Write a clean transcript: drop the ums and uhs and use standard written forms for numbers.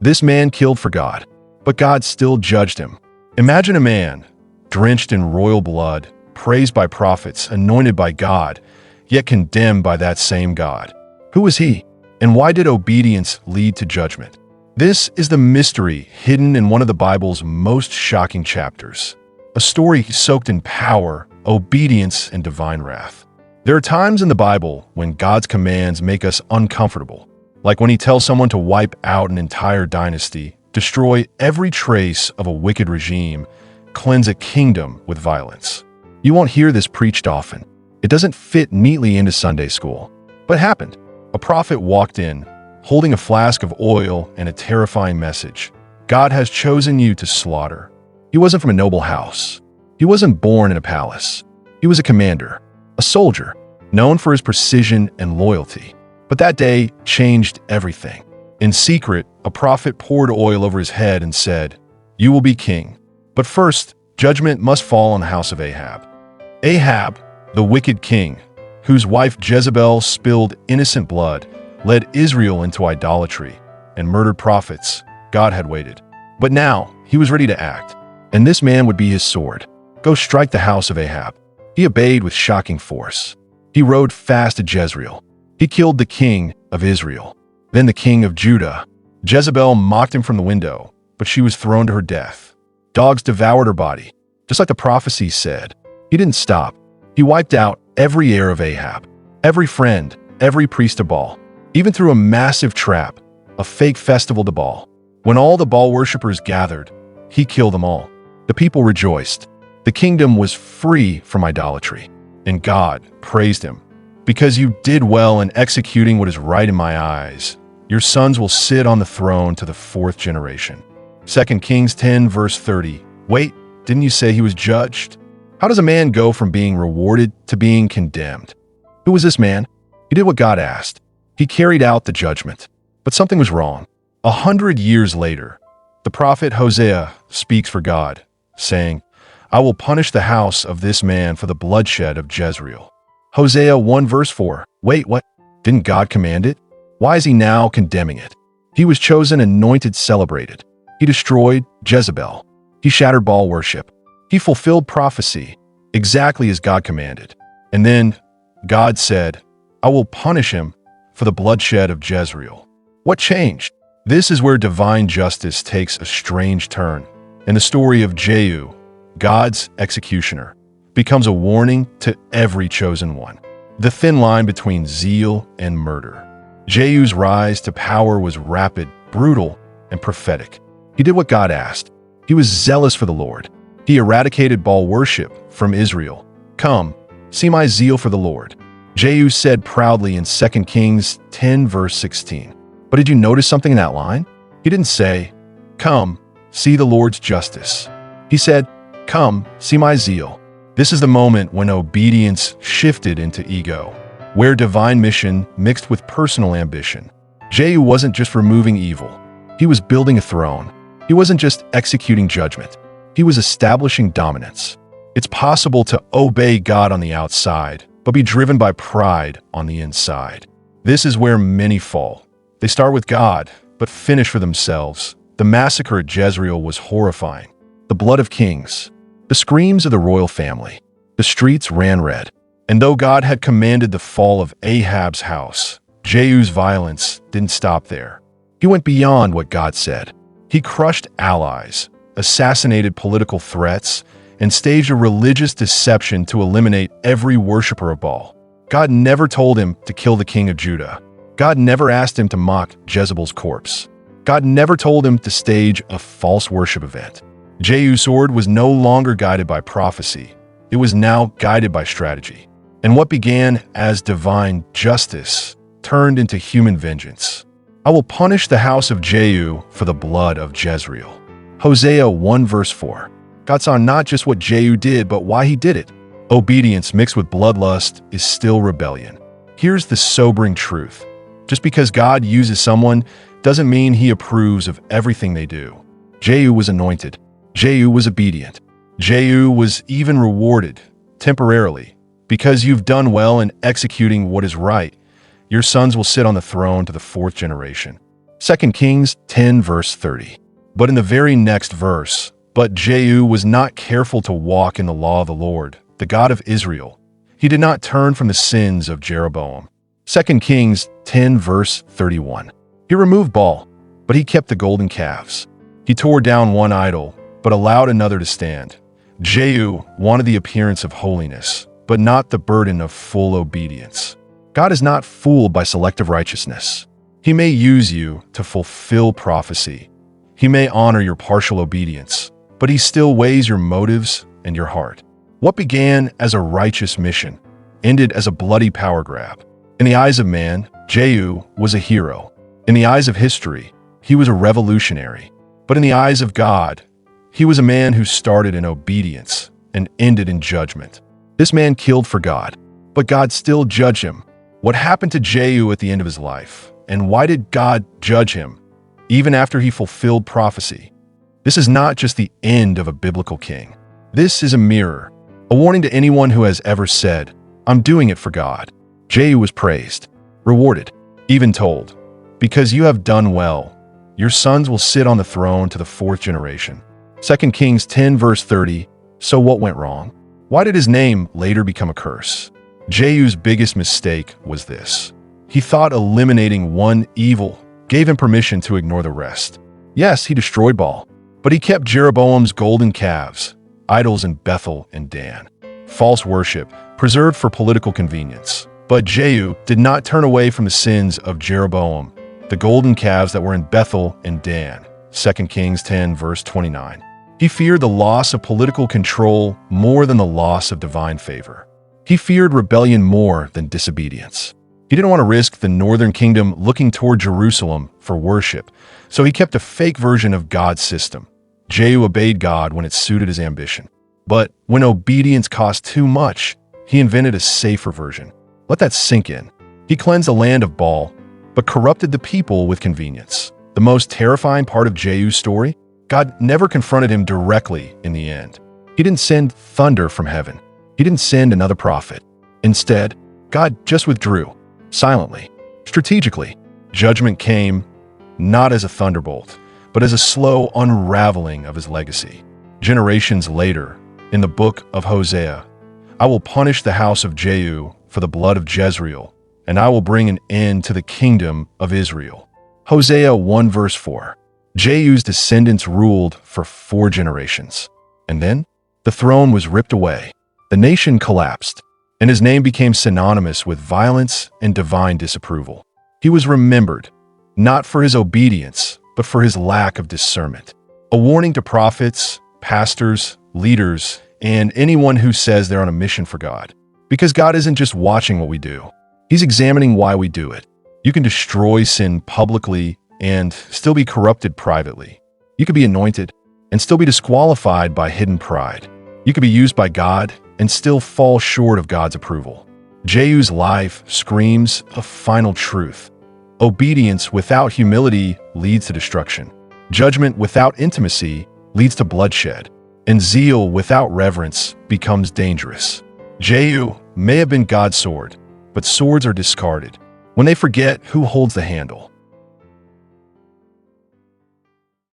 This man killed for God, but God still judged him. Imagine a man, drenched in royal blood, praised by prophets, anointed by God, yet condemned by that same God. Who was he? And why did obedience lead to judgment? This is the mystery hidden in one of the Bible's most shocking chapters. A story soaked in power, obedience, and divine wrath. There are times in the Bible when God's commands make us uncomfortable, like when he tells someone to wipe out an entire dynasty, destroy every trace of a wicked regime, cleanse a kingdom with violence. You won't hear this preached often. It doesn't fit neatly into Sunday school. But it happened. A prophet walked in, holding a flask of oil and a terrifying message. God has chosen you to slaughter. He wasn't from a noble house. He wasn't born in a palace. He was a commander, a soldier, known for his precision and loyalty. But that day changed everything. In secret, a prophet poured oil over his head and said, "You will be king. But first, judgment must fall on the house of Ahab." Ahab, the wicked king, whose wife Jezebel spilled innocent blood, led Israel into idolatry and murdered prophets God had waited. But now he was ready to act, and this man would be his sword. Go strike the house of Ahab. He obeyed with shocking force. He rode fast to Jezreel. He killed the king of Israel, then the king of Judah. Jezebel mocked him from the window, but she was thrown to her death. Dogs devoured her body, just like the prophecy said. He didn't stop. He wiped out every heir of Ahab, every friend, every priest of Baal, even through a massive trap, a fake festival to Baal. When all the Baal worshippers gathered, he killed them all. The people rejoiced. The kingdom was free from idolatry, and God praised him. Because you did well in executing what is right in my eyes, your sons will sit on the throne to the fourth generation. 2 Kings 10 verse 30. Wait, didn't you say he was judged? How does a man go from being rewarded to being condemned? Who was this man? He did what God asked. He carried out the judgment. But something was wrong. 100 years later, the prophet Hosea speaks for God, saying, "I will punish the house of this man for the bloodshed of Jezreel." Hosea 1 verse 4. Wait, what? Didn't God command it? Why is he now condemning it? He was chosen, anointed, celebrated. He destroyed Jezebel. He shattered Baal worship. He fulfilled prophecy exactly as God commanded. And then God said, "I will punish him for the bloodshed of Jezreel." What changed? This is where divine justice takes a strange turn. And the story of Jehu, God's executioner, becomes a warning to every chosen one. The thin line between zeal and murder. Jehu's rise to power was rapid, brutal, and prophetic. He did what God asked. He was zealous for the Lord. He eradicated Baal worship from Israel. "Come, see my zeal for the Lord," Jehu said proudly in 2 Kings 10 verse 16. But did you notice something in that line? He didn't say, "Come, see the Lord's justice." He said, "Come, see my zeal." This is the moment when obedience shifted into ego, where divine mission mixed with personal ambition. Jehu wasn't just removing evil. He was building a throne. He wasn't just executing judgment. He was establishing dominance. It's possible to obey God on the outside, but be driven by pride on the inside. This is where many fall. They start with God, but finish for themselves. The massacre at Jezreel was horrifying. The blood of kings, the screams of the royal family. The streets ran red. And though God had commanded the fall of Ahab's house, Jehu's violence didn't stop there. He went beyond what God said. He crushed allies, assassinated political threats, and staged a religious deception to eliminate every worshiper of Baal. God never told him to kill the king of Judah. God never asked him to mock Jezebel's corpse. God never told him to stage a false worship event. Jehu's sword was no longer guided by prophecy. It was now guided by strategy. And what began as divine justice turned into human vengeance. "I will punish the house of Jehu for the blood of Jezreel." Hosea 1 verse 4. God saw not just what Jehu did, but why he did it. Obedience mixed with bloodlust is still rebellion. Here's the sobering truth. Just because God uses someone doesn't mean he approves of everything they do. Jehu was anointed. Jehu was obedient. Jehu was even rewarded, temporarily. Because you've done well in executing what is right, your sons will sit on the throne to the fourth generation. 2 Kings 10 verse 30. But in the very next verse, but Jehu was not careful to walk in the law of the Lord, the God of Israel. He did not turn from the sins of Jeroboam. 2 Kings 10 verse 31. He removed Baal, but he kept the golden calves. He tore down one idol, but allowed another to stand. Jehu wanted the appearance of holiness, but not the burden of full obedience. God is not fooled by selective righteousness. He may use you to fulfill prophecy. He may honor your partial obedience, but he still weighs your motives and your heart. What began as a righteous mission ended as a bloody power grab. In the eyes of man, Jehu was a hero. In the eyes of history, he was a revolutionary. But in the eyes of God, he was a man who started in obedience and ended in judgment. This man killed for God, but God still judged him. What happened to Jehu at the end of his life? And why did God judge him, even after he fulfilled prophecy? This is not just the end of a biblical king. This is a mirror, a warning to anyone who has ever said, "I'm doing it for God." Jehu was praised, rewarded, even told, "Because you have done well, your sons will sit on the throne to the fourth generation." 2 Kings 10 verse 30. So what went wrong? Why did his name later become a curse? Jehu's biggest mistake was this. He thought eliminating one evil gave him permission to ignore the rest. Yes, he destroyed Baal, but he kept Jeroboam's golden calves, idols in Bethel and Dan. False worship, preserved for political convenience. But Jehu did not turn away from the sins of Jeroboam, the golden calves that were in Bethel and Dan. 2 Kings 10 verse 29. He feared the loss of political control more than the loss of divine favor. He feared rebellion more than disobedience. He didn't want to risk the northern kingdom looking toward Jerusalem for worship, so he kept a fake version of God's system. Jehu obeyed God when it suited his ambition. But when obedience cost too much, he invented a safer version. Let that sink in. He cleansed the land of Baal, but corrupted the people with convenience. The most terrifying part of Jehu's story? God never confronted him directly in the end. He didn't send thunder from heaven. He didn't send another prophet. Instead, God just withdrew, silently, strategically. Judgment came not as a thunderbolt, but as a slow unraveling of his legacy. Generations later, in the book of Hosea, I will punish the house of Jehu for the blood of Jezreel, and I will bring an end to the kingdom of Israel. Hosea 1 verse 4. Jehu's descendants ruled for 4 generations. And then, the throne was ripped away. The nation collapsed, and his name became synonymous with violence and divine disapproval. He was remembered, not for his obedience, but for his lack of discernment. A warning to prophets, pastors, leaders, and anyone who says they're on a mission for God. Because God isn't just watching what we do. He's examining why we do it. You can destroy sin publicly and still be corrupted privately. You could be anointed and still be disqualified by hidden pride. You could be used by God and still fall short of God's approval. Jehu's life screams a final truth. Obedience without humility leads to destruction. Judgment without intimacy leads to bloodshed. And zeal without reverence becomes dangerous. Jehu may have been God's sword, but swords are discarded when they forget who holds the handle.